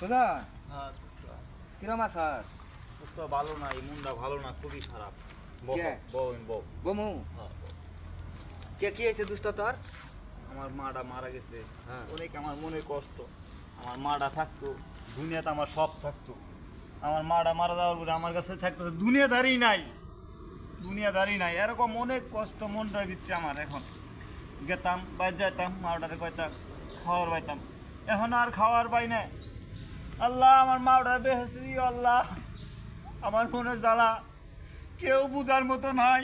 সুজন হ্যাঁ কিরম আছস? তো ভালো না, এই মনটা ভালো না, খুবই খারাপ। কে? বউ বমু হ্যাঁ, বউ। কে কি হয়েছে দুষ্ট তোর? আমার মাটা মারা গেছে। হ্যাঁ। অনেক আমার মনে কষ্ট। আমার মাটা থাকতো, দুনিয়াতে আমার সব থাকতো। আমার মাটা মারা যাওয়ার পরে আমার কাছে থাকতেছে দুনিয়াদারি নাই। এরকম অনেক কষ্ট মনটার ভিতরে আমার। এখন গেতাম বাইর যাইতাম, মাওটারে কইতাম খাওয়ার পাইতাম, এখন আর খাওয়ার পাই না। আল্লাহ আমার মাওটার বেহেস্তে দিও আল্লাহ। আমার মনে জ্বালা কেউ বুঝার মতো নাই,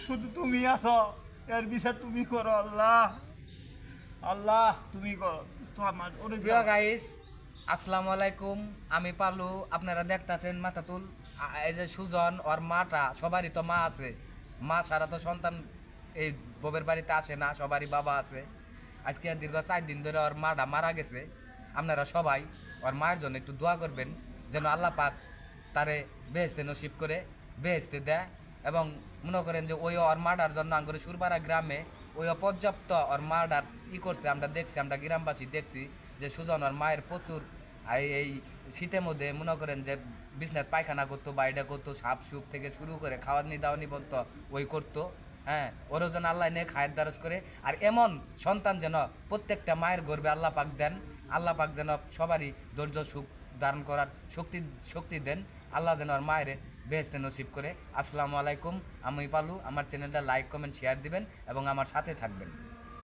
শুধু তুমি আছো। এর বিচার তুমি করো আল্লাহ, আল্লাহ তুমি করো। তো আমার অনেক প্রিয় গাইস, আসসালামু আলাইকুম। আমি পালু, আপনারা দেখতাছেন মাথাতুল। এই যে সুজন ওর মাটা, সবারই তো মা আছে। মা ছাড়া তো সন্তান এই ববের বাড়িতে আসে না, সবারই বাবা আছে। আজকে দীর্ঘ 4 দিন ধরে ওর মাটা মারা গেছে। আপনারা সবাই ওর মায়ের জন্য একটু দোয়া করবেন, যেন আল্লাহ পাক তারে বেহেস্তে নসিব করে, বেহেস্তে দেয়। এবং মনে করেন যে ওই ওর মাটার জন্য আঙ্গুরে সুরপাড়া গ্রামে ওই পর্যাপ্ত ওর মাটার করছে, আমরা দেখছি, আমরা গ্রামবাসী দেখছি যে সুজন ওর মায়ের প্রচুর এই শীতের মধ্যে মনে করেন যে বিছনাথ পায়খানা করতো, বাইরে করতো, সাপ সুপ থেকে শুরু করে খাওয়ানি দাওয়ানি পর্যন্ত ওই করতো। হ্যাঁ, ওরও যেন আল্লাহ নিয়ে খায়ের দ্বারস করে। আর এমন সন্তান যেন প্রত্যেকটা মায়ের গর্বে আল্লাহ পাক দেন। আল্লাহ পাক যেন সবারই ধৈর্য সুখ ধারণ করার শক্তি দেন। আল্লাহ যেন ওর মায়ের বেহেস্তে নসিব করে। আসসালামু আলাইকুম। আমি পালু। আমার চ্যানেলটা লাইক কমেন্ট শেয়ার দিবেন এবং আমার সাথে থাকবেন।